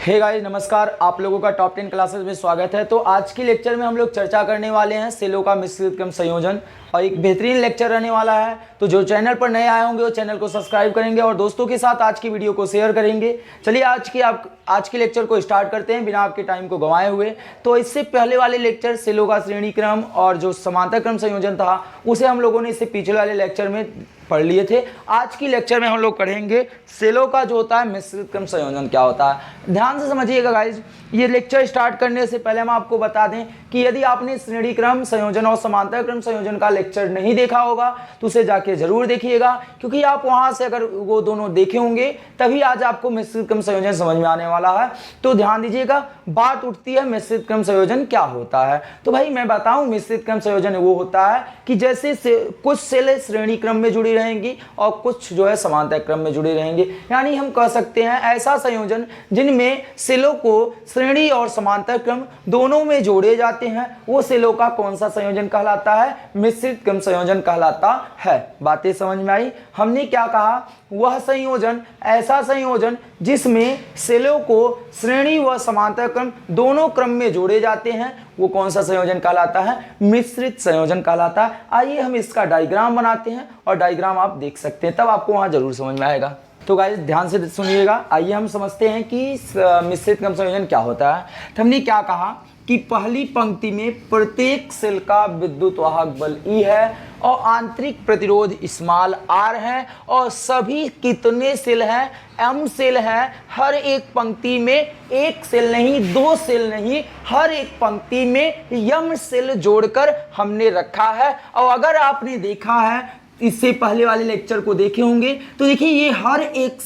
Hey guys नमस्कार, आप लोगों का टॉप 10 क्लासेस में स्वागत है। तो आज की लेक्चर में हम लोग चर्चा करने वाले हैं सेलों का मिश्रित क्रम संयोजन और एक बेहतरीन लेक्चर रहने वाला है। तो जो चैनल पर नए आए होंगे वो चैनल को सब्सक्राइब करेंगे और दोस्तों के साथ आज की वीडियो को शेयर करेंगे। चलिए आज की लेक्चर को स्टार्ट करते हैं बिना आपके टाइम को गंवाए हुए। तो इससे पहले वाले लेक्चर सेलों का श्रेणी क्रम और जो समांतर क्रम संयोजन था उसे हम लोगों ने इससे पिछले वाले लेक्चर में पढ़ लिए थे। आज की लेक्चर में हम लोग पढ़ेंगे सेलों का जो होता है मिश्रित क्रम संयोजन क्या होता है। ध्यान से समझिएगा गाइज, ये लेक्चर स्टार्ट करने से पहले हम आपको बता दें कि यदि आपने श्रेणी क्रम संयोजन और समांतर क्रम संयोजन का लेक्चर नहीं देखा होगा तो उसे जाके जरूर देखिएगा, क्योंकि आप वहां से अगर वो दोनों देखे होंगे तभी आज आपको मिश्रित क्रम संयोजन समझ में आने वाला है। तो ध्यान दीजिएगा, बात उठती है मिश्रित क्रम संयोजन क्या होता है। तो भाई मैं बताऊं, मिश्रित क्रम संयोजन वो होता है कि जैसे कुछ सेल श्रेणी क्रम में जुड़ी रहेंगी और कुछ जो है समांतर क्रम में जुड़े रहेंगे। यानी हम कह सकते हैं ऐसा संयोजन जिनमें सेलों को श्रेणी और समांतर क्रम दोनों में जोड़े जाते हैं, वो सेलों का कौन सा संयोजन कहलाता है? मिश्रित क्रम संयोजन कहलाता है। बातें समझ में आई? हमने क्या कहा? वह संयोजन, ऐसा संयोजन जिसमें सेलों को श्रेणी व समांतर क्रम दोनों क्रम में जोड़े जाते हैं, वो कौन सा संयोजन कहलाता है? मिश्रित संयोजन कहलाता है। आइए हम इसका डायग्राम बनाते हैं और डायग्राम आप देख सकते हैं, तब आपको वहां जरूर समझ में आएगा। तो गाइस ध्यान से सुनिएगा, आइए हम समझते हैं कि मिश्रित क्रम संयोजन क्या होता है। तो हमने क्या कहा कि पहली पंक्ति में प्रत्येक सेल का विद्युत वाहक बल E है और आंतरिक प्रतिरोध स्मॉल r है और सभी कितने सेल हैं? m सेल है। हर एक पंक्ति में एक सेल नहीं, दो सेल नहीं, हर एक पंक्ति में m सेल जोड़कर हमने रखा है। और अगर आपने देखा है इससे पहले वाले लेक्चर को देखे होंगे तो देखिए ये हर एक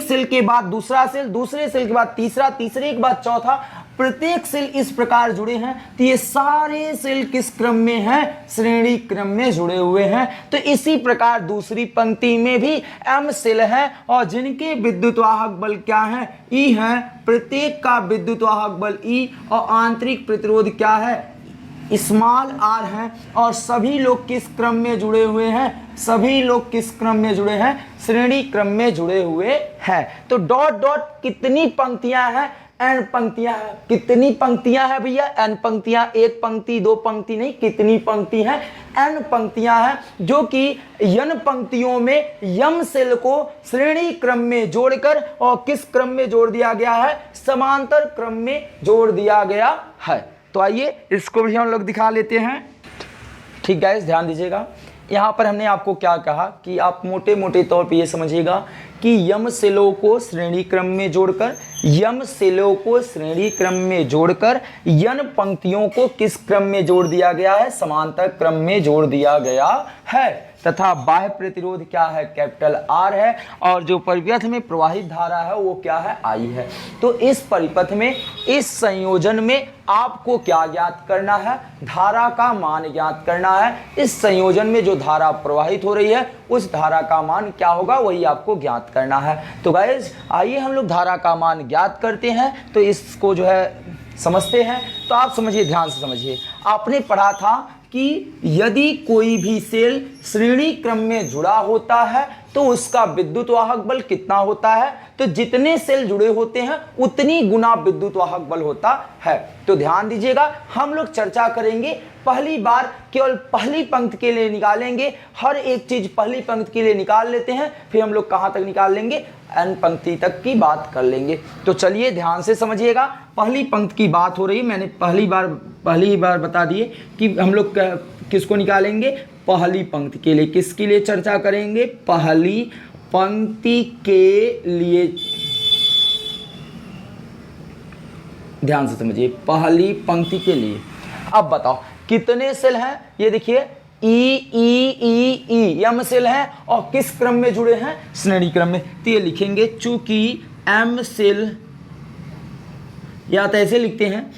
सेल के बाद दूसरा सेल, दूसरे सेल के बाद तीसरा, तीसरे के बाद चौथा, प्रत्येक सेल इस प्रकार जुड़े हैं। तो ये सारे सेल किस क्रम में हैं? श्रेणी क्रम में जुड़े हुए हैं। तो इसी प्रकार दूसरी पंक्ति में भी m सेल हैं और जिनके विद्युत वाहक बल क्या है? E है। प्रत्येक का विद्युत वाहक बल E और आंतरिक प्रतिरोध क्या है? स्मॉल r है। और सभी लोग किस क्रम में जुड़े हुए हैं? सभी लोग किस क्रम में जुड़े हैं? श्रेणी क्रम में जुड़े हुए हैं। तो डॉट डॉट कितनी पंक्तियां हैं? n पंक्तियां हैं। कितनी पंक्तियां हैं भैया? n पंक्तियां, एक पंक्ति दो पंक्ति नहीं, कितनी पंक्ति हैं? n पंक्तियां हैं, जो कि n पंक्तियों में m सेल को श्रेणी क्रम में जोड़कर और किस क्रम में जोड़ दिया गया है? समांतर क्रम में जोड़ दिया गया है। तो आइए इसको भी हम लोग दिखा लेते हैं। ठीक गाइस, ध्यान दीजिएगा, यहाँ पर हमने आपको क्या कहा कि आप मोटे मोटे तौर पे ये समझिएगा कि यम सेलों को श्रेणी क्रम में जोड़कर, यम सेलों को श्रेणी क्रम में जोड़कर यन पंक्तियों को किस क्रम में जोड़ दिया गया है? समांतर क्रम में जोड़ दिया गया है। तथा बाह्य प्रतिरोध क्या है? कैपिटल R है। और जो परिपथ में प्रवाहित धारा है वो क्या है? I है। तो इस परिपथ में, इस संयोजन में आपको क्या ज्ञात करना है? धारा का मान ज्ञात करना है। इस संयोजन में जो धारा प्रवाहित हो रही है उस धारा का मान क्या होगा? वही आपको ज्ञात करना है। तो गाइस आइए हम लोग धारा का मान ज्ञात करते हैं। तो इसको जो है समझते हैं। तो आप समझिए, ध्यान से समझिए। आपने पढ़ा था कि यदि कोई भी सेल श्रेणी क्रम में जुड़ा होता है तो उसका विद्युत वाहक बल कितना होता है? तो जितने सेल जुड़े होते हैं उतनी गुना विद्युत वाहक बल होता है। तो ध्यान दीजिएगा, हम लोग चर्चा करेंगे पहली बार केवल पहली पंक्ति के लिए निकालेंगे। हर एक चीज पहली पंक्ति के लिए निकाल लेते हैं, फिर हम लोग कहां तक निकाल लेंगे? n पंक्ति तक की बात कर लेंगे। तो चलिए ध्यान से समझिएगा, पहली पंक्ति की बात हो रही है। मैंने पहली बार बता दिए कि हम लोग किसको निकालेंगे? पहली पंक्ति के लिए। किसके लिए चर्चा करेंगे? पहली पंक्ति के लिए। ध्यान से समझिए, पहली पंक्ति के लिए। अब बताओ कितने सेल हैं? ये देखिए ई m सेल हैं और किस क्रम में जुड़े हैं? श्रेणी क्रम में। तो ये लिखेंगे चूंकि m सेल, या तो ऐसे लिखते हैं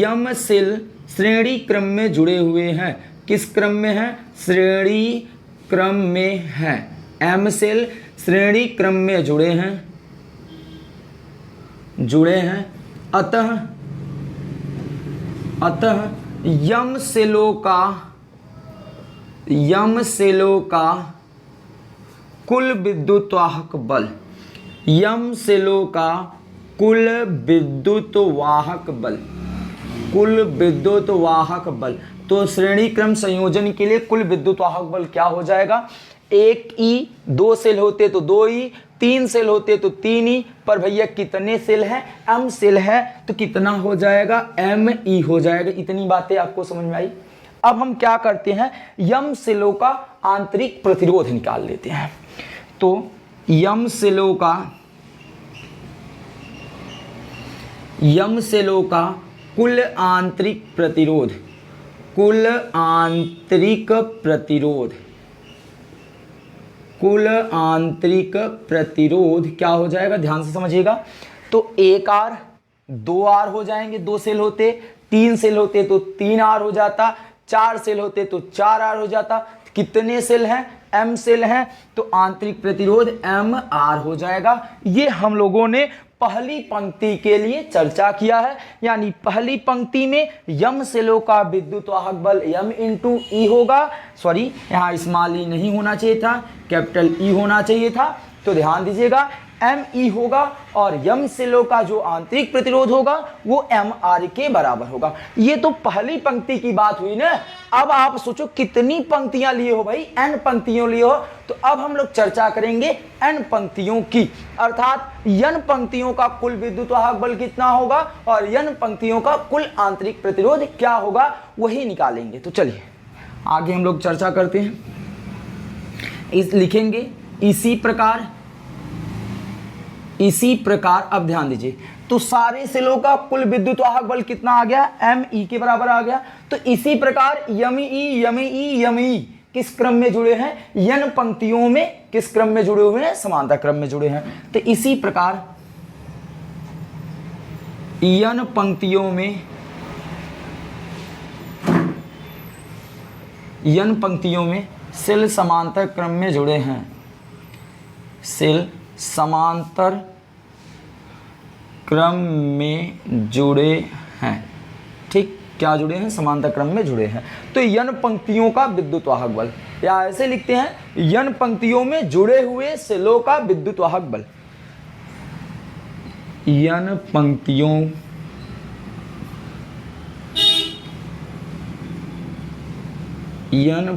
m सेल श्रेणी क्रम में जुड़े हुए हैं। किस क्रम में है? श्रेणी क्रम में है। m सेल श्रेणी क्रम में जुड़े हैं। अतः यम सेलों का कुल विद्युत वाहक बल, यम सेलों का कुल विद्युत वाहक बल, कुल विद्युत वाहक बल। तो श्रेणी क्रम संयोजन के लिए कुल विद्युत वाहक बल क्या हो जाएगा, 1 E, 2 सेल होते तो 2 E, 3 सेल होते तो 3 E, पर भैया कितने सेल हैं, M सेल है तो कितना हो जाएगा, ME हो जाएगा। इतनी बातें आपको समझ में आई। अब हम क्या करते हैं, यम सेलों का आंतरिक प्रतिरोध निकाल लेते हैं। तो यम सेलों का कुल आंतरिक प्रतिरोध, कुल आंतरिक प्रतिरोध क्या हो जाएगा, ध्यान से समझिएगा। तो 1 R, 2 R हो जाएंगे, 2 सेल होते, 3 सेल होते तो 3 R हो जाता, 4 सेल होते तो 4 R हो जाता। कितने सेल हैं, M सेल हैं, तो आंतरिक प्रतिरोध MR हो जाएगा। ये हम लोगों ने पहली पंक्ति के लिए चर्चा किया है, यानी पहली पंक्ति में यम सेलों का विद्युत वाहक बल M इंटू E होगा। सॉरी, यहाँ स्मॉल e नहीं होना चाहिए था, कैपिटल E होना चाहिए था। तो ध्यान दीजिएगा, ME होगा और यम सेलों का जो आंतरिक प्रतिरोध होगा वो MR के बराबर होगा। ये तो पहली पंक्ति की बात हुई ना। अब आप सोचो कितनी पंक्तियां लिए हो भाई, n पंक्तियों लिए हो। तो अब हम लोग चर्चा करेंगे n पंक्तियों की, अर्थात n पंक्तियों का कुल विद्युत वाहक बल कितना होगा और n पंक्तियों का कुल आंतरिक प्रतिरोध क्या होगा, वही निकालेंगे। तो चलिए आगे हम लोग चर्चा करते हैं। लिखेंगे इसी प्रकार अब ध्यान दीजिए, तो सारे सेलों का कुल विद्युत वाहक बल कितना आ गया, ME के बराबर आ गया। तो इसी प्रकार यमई किस क्रम में जुड़े हैं, n पंक्तियों में किस क्रम में जुड़े हुए हैं, समांतर क्रम में जुड़े हैं। तो इसी प्रकार n पंक्तियों में सेल समांतर क्रम में जुड़े हैं, सेल समांतर क्रम में जुड़े हैं। ठीक, क्या जुड़े हैं, समांतर क्रम में जुड़े हैं। तो n पंक्तियों का विद्युत वाहक बल, या ऐसे लिखते हैं n पंक्तियों में जुड़े हुए सेलों का विद्युत वाहक बल। n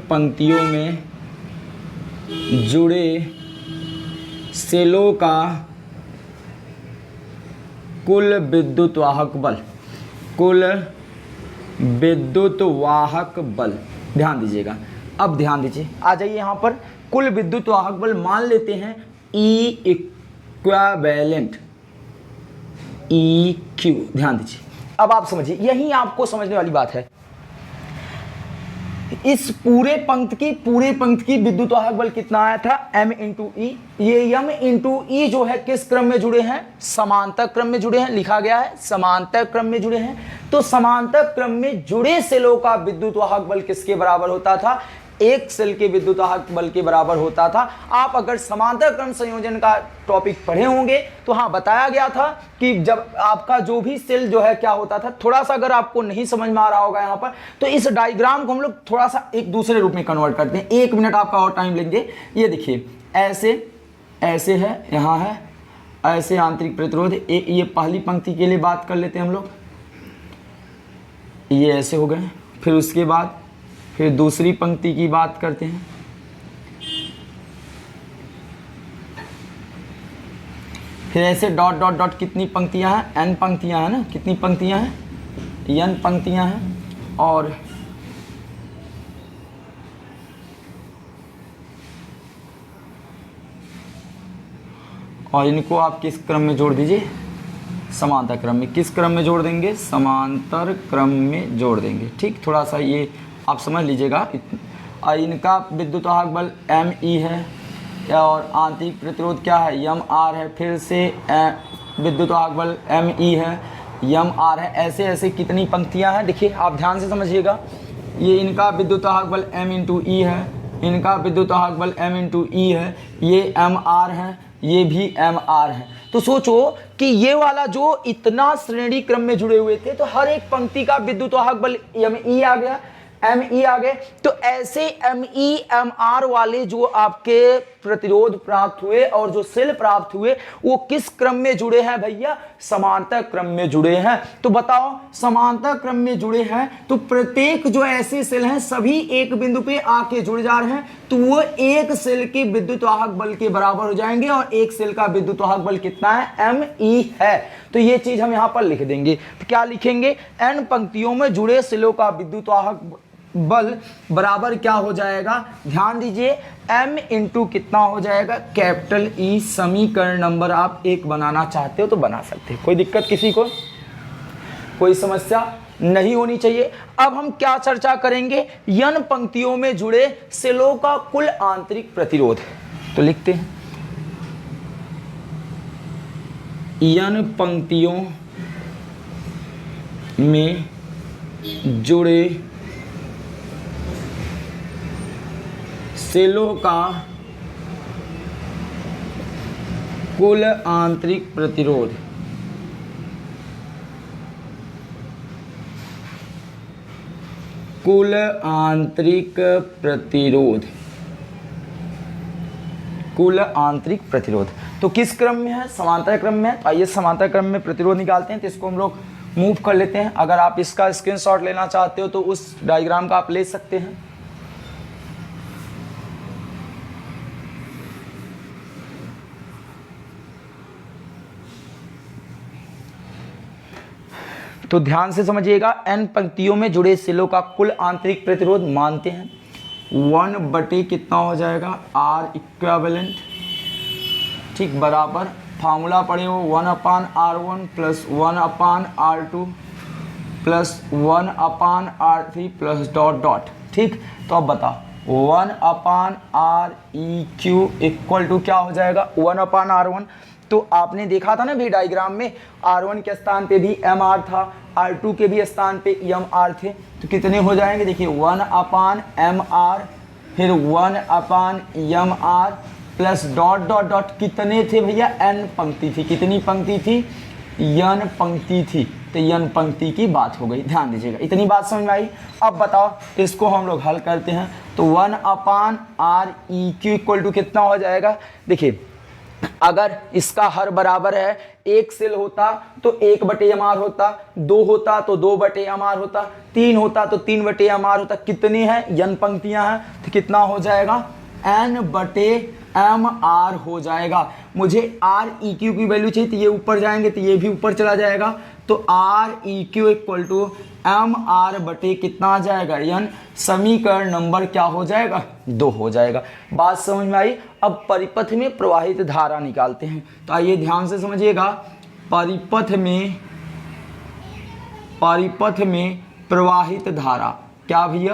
पंक्तियों में जुड़े सेलों का कुल विद्युत वाहक बल, ध्यान दीजिएगा। अब ध्यान दीजिए, आ जाइए यहाँ पर, कुल विद्युत वाहक बल मान लेते हैं E इक्विवेलेंट EQ। ध्यान दीजिए, अब आप समझिए, यही आपको समझने वाली बात है। इस पूरे पंक्ति की विद्युत वाहक बल कितना आया था, M इंटू E। ये M इंटू E जो है किस क्रम में जुड़े हैं, समांतर क्रम में जुड़े हैं, लिखा गया है समांतर क्रम में जुड़े हैं। तो समांतर क्रम में जुड़े सेलों का विद्युत वाहक बल किसके बराबर होता था, एक सेल के विद्युत वाहक बल के बराबर होता था। आप अगर समांतर क्रम संयोजन का टॉपिक पढ़े होंगे तो हाँ बताया गया था कि जब आपका जो भी सेल जो है क्या होता था, थोड़ा सा अगर आपको नहीं समझ में आ रहा होगा यहाँ पर, तो इस डायग्राम को हम लोग थोड़ा सा एक दूसरे रूप में कन्वर्ट करते हैं। 1 मिनट आपका और टाइम लेंगे। ये देखिए, ऐसे है, यहाँ है, ऐसे आंतरिक प्रतिरोध। ये पहली पंक्ति के लिए बात कर लेते हैं हम लोग, ये ऐसे हो गए। फिर उसके बाद फिर दूसरी पंक्ति की बात करते हैं, फिर ऐसे डॉट डॉट डॉट। कितनी पंक्तियां हैं, n पंक्तियां हैं ना, कितनी पंक्तियां हैं, n पंक्तियां हैं। और इनको आप किस क्रम में जोड़ दीजिए, समांतर क्रम में। किस क्रम में जोड़ देंगे, समांतर क्रम में जोड़ देंगे। ठीक, थोड़ा सा ये आप समझ लीजिएगा। इनका विद्युत वाहक बल ME है और आंतरिक प्रतिरोध क्या है, MR है। फिर से विद्युत वाहक बल ME है, MR है। ऐसे ऐसे कितनी पंक्तियां हैं, देखिए आप ध्यान से समझिएगा। ये इनका विद्युत वाहक बल M इंटू E है, इनका विद्युत वाहक बल M इंटू E है, ये MR है, ये भी MR है। तो सोचो कि ये वाला जो इतना श्रेणी क्रम में जुड़े हुए थे, तो हर एक पंक्ति का विद्युत वाहक बल ME आ गया, ME आ गए। तो ऐसे ME MR वाले जो आपके प्रतिरोध प्राप्त हुए और जो सेल प्राप्त हुए वो किस क्रम में जुड़े हैं भैया, समांतर क्रम में जुड़े हैं। तो बताओ समांतर क्रम में जुड़े हैं तो प्रत्येक जो ऐसे सेल हैं सभी एक बिंदु पे आके जुड़ जा रहे हैं, तो वो एक सेल के विद्युत वाहक बल के बराबर हो जाएंगे और एक सेल का विद्युत वाहक बल कितना है, ME है। तो ये चीज हम यहां पर लिख देंगे। तो क्या लिखेंगे, n पंक्तियों में जुड़े सेलों का विद्युत वाहक बल बराबर क्या हो जाएगा, ध्यान दीजिए m इंटू कितना हो जाएगा, कैपिटल E। समीकरण नंबर आप 1 बनाना चाहते हो तो बना सकते हो, कोई दिक्कत किसी को, कोई समस्या नहीं होनी चाहिए। अब हम क्या चर्चा करेंगे, n पंक्तियों में जुड़े सेलों का कुल आंतरिक प्रतिरोध। तो लिखते हैं n पंक्तियों में जुड़े सेलों का कुल आंतरिक प्रतिरोध। कुल आंतरिक प्रतिरोध, कुल आंतरिक प्रतिरोध तो किस क्रम में है, समांतर क्रम में है। तो आइए समांतर क्रम में प्रतिरोध निकालते हैं। तो इसको हम लोग मूव कर लेते हैं। अगर आप इसका स्क्रीनशॉट लेना चाहते हो तो उस डायग्राम का आप ले सकते हैं। तो ध्यान से समझिएगा, n पंक्तियों में जुड़े सेलों का कुल आंतरिक प्रतिरोध मानते हैं 1 बटे कितना हो जाएगा, R इक्विवेलेंट, ठीक, बराबर फार्मूला पढ़े हो 1/R1 plus 1/R2 plus 1/R3 plus dot dot, ठीक। तो अब बताओ 1/Req इक्वल टू क्या हो जाएगा, 1/R1। तो आपने देखा था ना भी डायग्राम में, R1 के स्थान पे भी MR था, R2 के भी स्थान पे MR थे। तो कितने हो जाएंगे, देखिए 1/MR फिर 1/MR plus dot dot dot, कितने थे भैया, n पंक्ति थी। कितनी पंक्ति थी, n पंक्ति थी। तो n पंक्ति की बात हो गई, ध्यान दीजिएगा। इतनी बात समझ में आई। अब बताओ इसको हम लोग हल करते हैं। तो 1/Req इक्वल टू कितना हो जाएगा, देखिए अगर इसका हर बराबर है, एक सेल होता तो 1/MR होता, 2 होता तो 2/MR होता, 3 होता तो 3/MR होता। कितनी है, n पंक्तियां हैं, तो कितना हो जाएगा, n/MR हो जाएगा। मुझे Req की वैल्यू चाहिए, तो ये ऊपर जाएंगे तो ये भी ऊपर चला जाएगा। तो Req इक्वल टू MR बटे कितना आ जाएगा, n। समीकरण नंबर क्या हो जाएगा, 2 हो जाएगा। बात समझ में आई। अब परिपथ में प्रवाहित धारा निकालते हैं। तो आइए ध्यान से समझिएगा, परिपथ में प्रवाहित धारा, क्या भैया,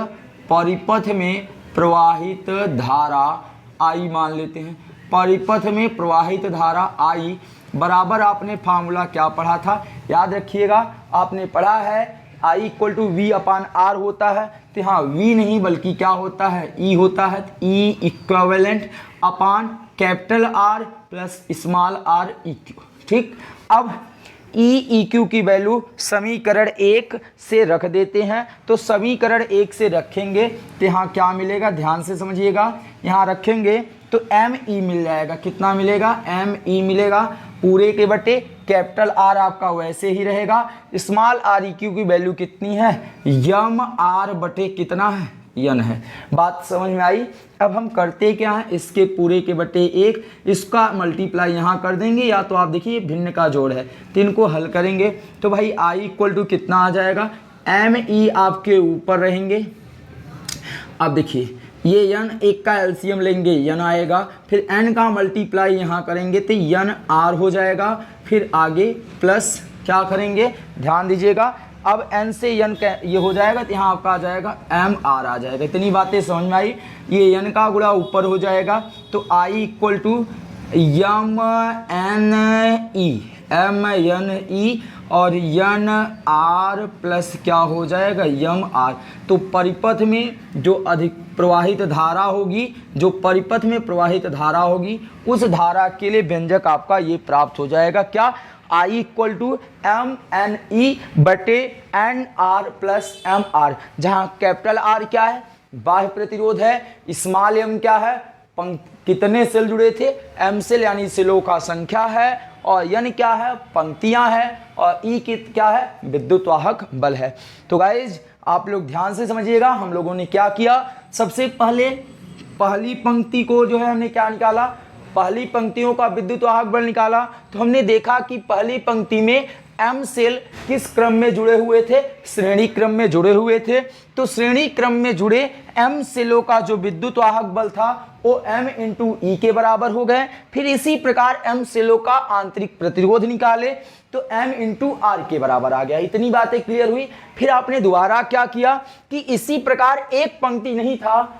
परिपथ में प्रवाहित धारा I मान लेते हैं। परिपथ में प्रवाहित धारा I बराबर, आपने फार्मूला क्या पढ़ा था, याद रखिएगा, आपने पढ़ा है I इक्वल टू V/R होता है। तो हाँ, V नहीं बल्कि क्या होता है, E होता है। E equivalent upon capital R plus small r EQ, ठीक। अब EQ की वैल्यू समीकरण 1 से रख देते हैं। तो समीकरण 1 से रखेंगे तो यहाँ क्या मिलेगा, ध्यान से समझिएगा, यहाँ रखेंगे तो ME मिल जाएगा। कितना मिलेगा, ME मिलेगा, पूरे के बटे कैपिटल R आपका वैसे ही रहेगा। स्मॉल Req की वैल्यू कितनी है, MR बटे कितना है, n है। बात समझ में आई। अब हम करते क्या है, इसके पूरे के बटे 1, इसका मल्टीप्लाई यहाँ कर देंगे, या तो आप देखिए भिन्न का जोड़ है, तो इनको हल करेंगे। तो भाई I इक्वल टू कितना आ जाएगा, ME आपके ऊपर रहेंगे। अब देखिए ये n, एक का एलसीएम लेंगे n आएगा, फिर n का मल्टीप्लाई यहाँ करेंगे तो NR हो जाएगा। फिर आगे प्लस क्या करेंगे, ध्यान दीजिएगा, अब n से n ये हो जाएगा तो यहाँ आपका आ जाएगा MR आ जाएगा। इतनी बातें समझ में आई। ये n का गुणा ऊपर हो जाएगा, तो I इक्वल टू MNE और NR प्लस क्या हो जाएगा, MR। तो परिपथ में जो अधिक प्रवाहित धारा होगी, जो परिपथ में प्रवाहित धारा होगी, उस धारा के लिए व्यंजक आपका ये प्राप्त हो जाएगा, क्या, I इक्वल टू MNE बटे NR प्लस MR, जहाँ कैपिटल R क्या है, बाह्य प्रतिरोध है, स्मॉल m क्या है, कितने सेल जुड़े थे, एम सेल यानी सेलों का संख्या है, और यन क्या है, पंक्तियां हैं, और ई क्या है, विद्युत वाहक बल है। तो गाइज आप लोग ध्यान से समझिएगा, हम लोगों ने क्या किया, सबसे पहले पहली पंक्ति को जो है हमने क्या निकाला, पहली पंक्तियों का विद्युत वाहक बल निकाला। तो हमने देखा कि पहली पंक्ति में एम सेल किस क्रम में जुड़े हुए थे, श्रेणी क्रम में जुड़े हुए थे। तो श्रेणी क्रम में जुड़े एम सेलों का जो विद्युत वाहक बल था वो m इंटू ई के बराबर हो गए। फिर इसी प्रकार एम सेलों का आंतरिक प्रतिरोध निकाले तो m इंटू आर के बराबर आ गया। इतनी बातें क्लियर हुई। फिर आपने दोबारा क्या किया कि इसी प्रकार एक पंक्ति नहीं था,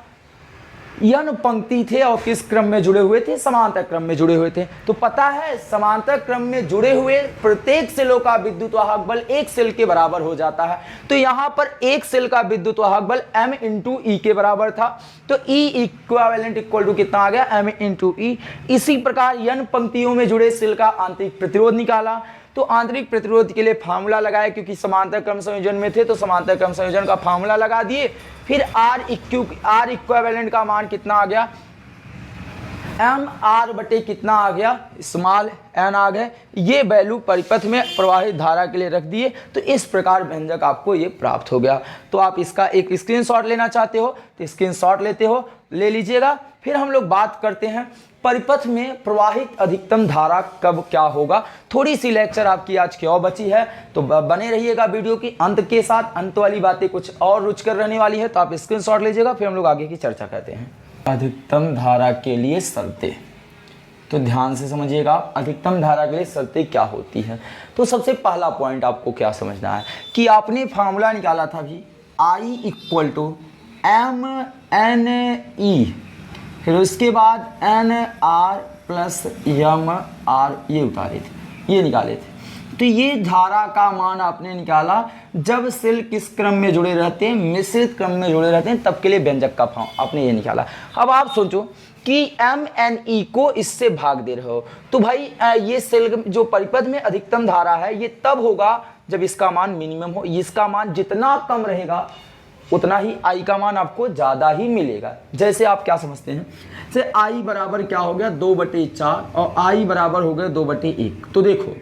यन पंक्ति थे और किस क्रम में जुड़े हुए थे, समांतर क्रम में जुड़े हुए थे। तो पता है समांतर क्रम में जुड़े हुए प्रत्येक सेलों का विद्युत वाहक बल एक सेल के बराबर हो जाता है। तो यहां पर एक सेल का विद्युत वाहक बल m इंटू ई के बराबर था। तो E इक्विवेलेंट इक्वल टू कितना आ गया, m इंटू ई। इसी प्रकार यन पंक्तियों में जुड़े सेल का आंतरिक प्रतिरोध निकाला। तो आंतरिक प्रतिरोध के लिए फार्मूला लगाया, क्योंकि समांतर क्रम संयोजन में थे तो समांतर क्रम संयोजन का फार्मूला लगा दिए। फिर आर इक्विवेलेंट का मान कितना आ गया, एम आर बटे कितना आ गया, स्मॉल एन आ गए। ये वैल्यू परिपथ में प्रवाहित धारा के लिए रख दिए। तो इस प्रकार व्यंजक आपको ये प्राप्त हो गया। तो आप इसका एक स्क्रीनशॉट लेना चाहते हो तो स्क्रीनशॉट लेते हो, ले लीजिएगा। फिर हम लोग बात करते हैं परिपथ में प्रवाहित अधिकतम धारा कब क्या होगा। थोड़ी सी लेक्चर आपकी आज की और बची है, तो बने रहिएगा वीडियो की अंत के साथ। अंत वाली बातें कुछ और रुचकर रहने वाली है, तो आप स्क्रीनशॉट लीजिएगा। फिर हम लोग आगे की चर्चा करते हैं। अधिकतम धारा के लिए शर्तें, तो ध्यान से समझिएगा, अधिकतम धारा के लिए शर्तें क्या होती है। तो सबसे पहला पॉइंट आपको क्या समझना है कि आपने फार्मूला निकाला था भी, I equal to M N E, फिर उसके बाद N R plus M R, ये उतारे थे, ये निकाले थे। तो ये धारा का मान आपने निकाला जब सेल किस क्रम में जुड़े रहते हैं, मिश्रित क्रम में जुड़े रहते हैं, तब के लिए व्यंजक का फॉर्म आपने ये निकाला। अब आप सोचो कि एम एन ई को इससे भाग दे रहे हो, तो भाई ये सेल जो परिपथ में अधिकतम धारा है ये तब होगा जब इसका मान मिनिमम हो। इसका मान जितना कम रहेगा उतना ही आई का मान आपको ज़्यादा ही मिलेगा। जैसे आप क्या समझते हैं, जैसे आई बराबर क्या हो गया 2/4 और आई बराबर हो गया 2/1। तो देखो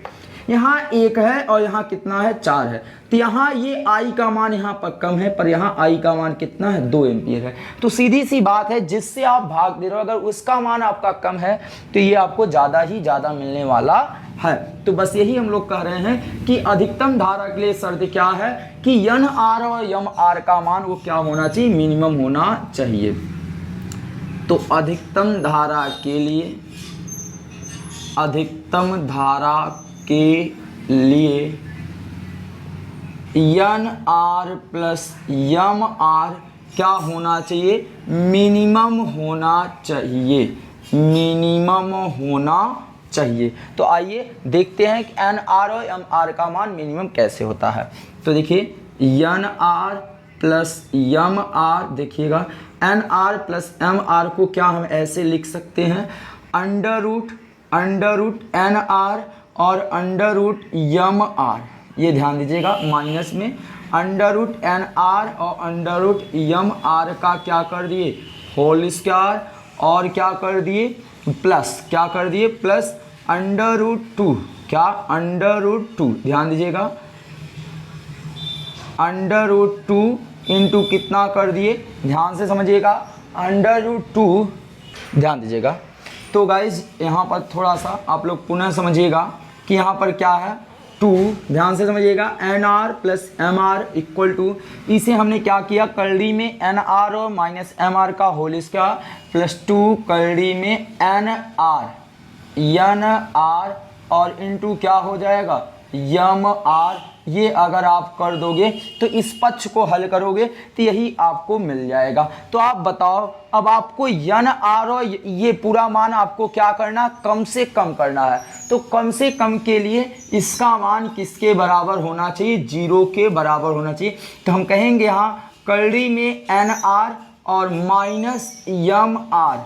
यहाँ 1 है और यहाँ कितना है 4 है, तो यहाँ ये आई का मान यहाँ पर कम है, पर यहाँ आई का मान कितना है 2 एम्पियर है। तो सीधी सी बात है, जिससे आप भाग दे रहे हो अगर उसका मान आपका कम है तो ये आपको ज़्यादा ही ज़्यादा मिलने वाला है। तो बस यही हम लोग कह रहे हैं कि अधिकतम धारा के लिए शर्त क्या है कि यन आर और यम आर का मान वो क्या होना चाहिए, मिनिमम होना चाहिए। तो अधिकतम धारा के लिए, अधिकतम धारा के लिए यन आर प्लस यम आर क्या होना चाहिए, मिनिमम होना चाहिए, मिनिमम होना चाहिए। तो आइए देखते हैं कि एन आर और एम आर का मान मिनिमम कैसे होता है। तो देखिए N R plus M R, देखिएगा N R plus M R को क्या हम ऐसे लिख सकते हैं, अंडर रूट एन आर और अंडर रूट यम आर, ये ध्यान दीजिएगा माइनस में अंडर रूट एन आर और अंडर रूट यम आर का क्या कर दिए होल स्क्वायर, और क्या कर दिए प्लस, क्या कर दिए प्लस अंडर रूट 2, क्या अंडर रूट 2, ध्यान दीजिएगा अंडर रूट 2 इंटू कितना कर दिए, ध्यान से समझिएगा अंडर रूट 2, ध्यान दीजिएगा। तो गाइज यहाँ पर थोड़ा सा आप लोग पुनः समझिएगा कि यहाँ पर क्या है 2, ध्यान से समझिएगा N R plus M R equal to, इसे हमने क्या किया कलड़ी में एन आर और माइनस एम आर का होल स्क्वायर प्लस 2 कलड़ी में एन आर और इंटू क्या हो जाएगा यम आर। ये अगर आप कर दोगे तो इस पक्ष को हल करोगे तो यही आपको मिल जाएगा। तो आप बताओ अब आपको यन आर और ये पूरा मान आपको क्या करना, कम से कम करना है। तो कम से कम के लिए इसका मान किसके बराबर होना चाहिए, 0 के बराबर होना चाहिए। तो हम कहेंगे यहाँ कलड़ी में एन आर और माइनस यम आर,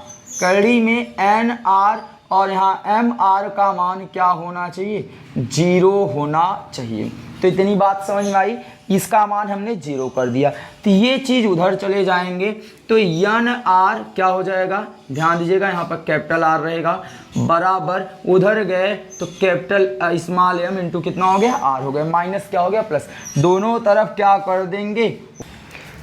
कलड़ी में एन आर और यहाँ एम आर का मान क्या होना चाहिए 0 होना चाहिए। तो तो इतनी बात समझ में आई। इसका मान हमने 0 कर दिया, तो ये चीज़ उधर चले जाएंगे तो एन आर क्या हो जाएगा, ध्यान दीजिएगा यहाँ पर कैपिटल आर रहेगा, बराबर उधर गए तो कैपिटल स्मॉल एम इंटू कितना हो गया, आर हो गया, माइनस क्या हो गया प्लस, दोनों तरफ क्या कर देंगे।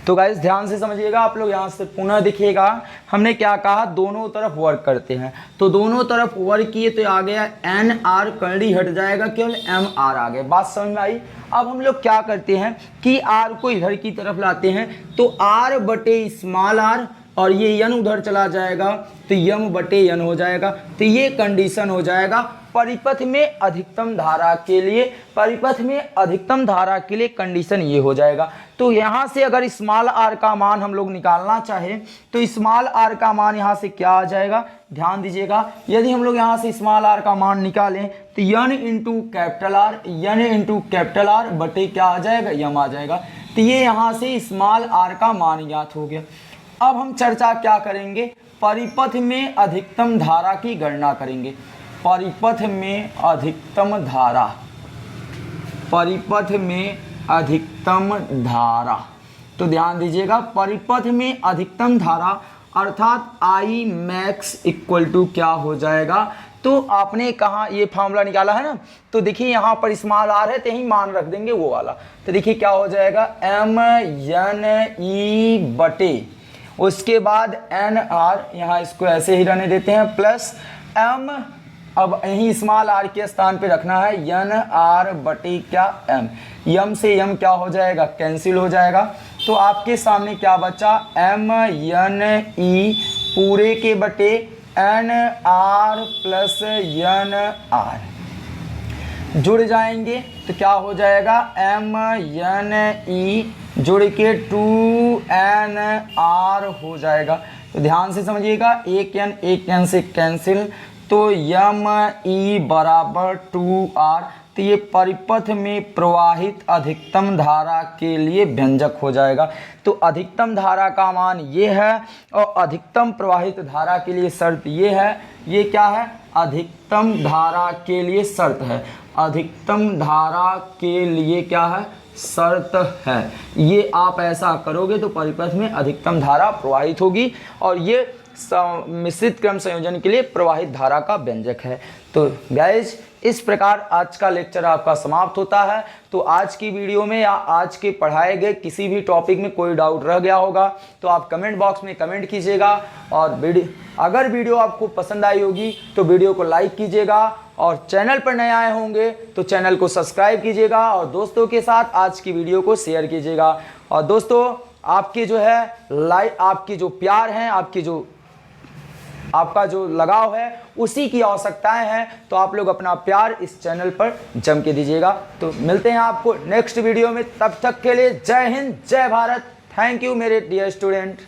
तो गाइस ध्यान से समझिएगा आप लोग, यहाँ से पुनः देखिएगा हमने क्या कहा, दोनों तरफ वर्क करते हैं, तो दोनों तरफ वर्क किए तो आ गया एन आर, करड़ी हट जाएगा, केवल एम आर आ गए। बात समझ में आई। अब हम लोग क्या करते हैं कि आर को इधर की तरफ लाते हैं, तो आर बटे स्मॉल आर और ये यन उधर चला जाएगा तो यम बटे यन हो जाएगा। तो ये कंडीशन हो जाएगा परिपथ में अधिकतम धारा के लिए, परिपथ में अधिकतम धारा के लिए कंडीशन ये हो जाएगा। तो यहाँ से अगर स्मॉल आर का मान हम लोग निकालना चाहें तो स्मॉल आर का मान यहाँ से क्या आ जाएगा, ध्यान दीजिएगा, यदि हम लोग यहाँ से स्मॉल आर का मान निकालें तो यन इंटू कैपिटल आर, यन इंटू कैपिटल आर बटे क्या आ जाएगा, यम आ जाएगा। तो ये यहाँ से स्मॉल आर का मान ज्ञात हो गया। अब हम चर्चा क्या करेंगे, परिपथ में अधिकतम धारा की गणना करेंगे। परिपथ में अधिकतम धारा, परिपथ में अधिकतम धारा, तो ध्यान दीजिएगा परिपथ में अधिकतम धारा अर्थात आई मैक्स इक्वल टू क्या हो जाएगा। तो आपने कहा ये फॉर्मूला निकाला है ना, तो देखिए यहाँ पर स्मॉल आर है तो यही मान रख देंगे वो वाला, तो देखिए क्या हो जाएगा एम एन ई बटे, उसके बाद एन आर, यहाँ इसको ऐसे ही रहने देते हैं, प्लस एम, अब यही स्मॉल आर के स्थान पे रखना है एन आर बटे क्या एम, यम से यम क्या हो जाएगा, कैंसिल हो जाएगा। तो आपके सामने क्या बचा, एम एन ई पूरे के बटे N R plus N R, जुड़ जाएंगे तो क्या हो जाएगा एम एन ई जुड़ के 2 एन आर हो जाएगा। तो ध्यान से समझिएगा, एक एन से कैंसिल, तो यम ई बराबर 2 आर। तो ये परिपथ में प्रवाहित अधिकतम धारा के लिए व्यंजक हो जाएगा। तो अधिकतम धारा का मान ये है और अधिकतम प्रवाहित धारा के लिए शर्त ये है, ये क्या है, अधिकतम धारा के लिए शर्त है, अधिकतम धारा के लिए क्या है, शर्त है। ये आप ऐसा करोगे तो परिपथ में अधिकतम धारा प्रवाहित होगी और ये मिश्रित क्रम संयोजन के लिए प्रवाहित धारा का व्यंजक है। तो गाइज इस प्रकार आज का लेक्चर आपका समाप्त होता है। तो आज की वीडियो में या आज के पढ़ाए गए किसी भी टॉपिक में कोई डाउट रह गया होगा तो आप कमेंट बॉक्स में कमेंट कीजिएगा, और अगर वीडियो आपको पसंद आई होगी तो वीडियो को लाइक कीजिएगा, और चैनल पर नए आए होंगे तो चैनल को सब्सक्राइब कीजिएगा, और दोस्तों के साथ आज की वीडियो को शेयर कीजिएगा। और दोस्तों आपके जो है आपकी जो प्यार है, आपका जो लगाव है उसी की आवश्यकताएं हैं, तो आप लोग अपना प्यार इस चैनल पर जम के दीजिएगा। तो मिलते हैं आपको नेक्स्ट वीडियो में, तब तक के लिए जय हिंद जय भारत। थैंक यू मेरे डियर स्टूडेंट।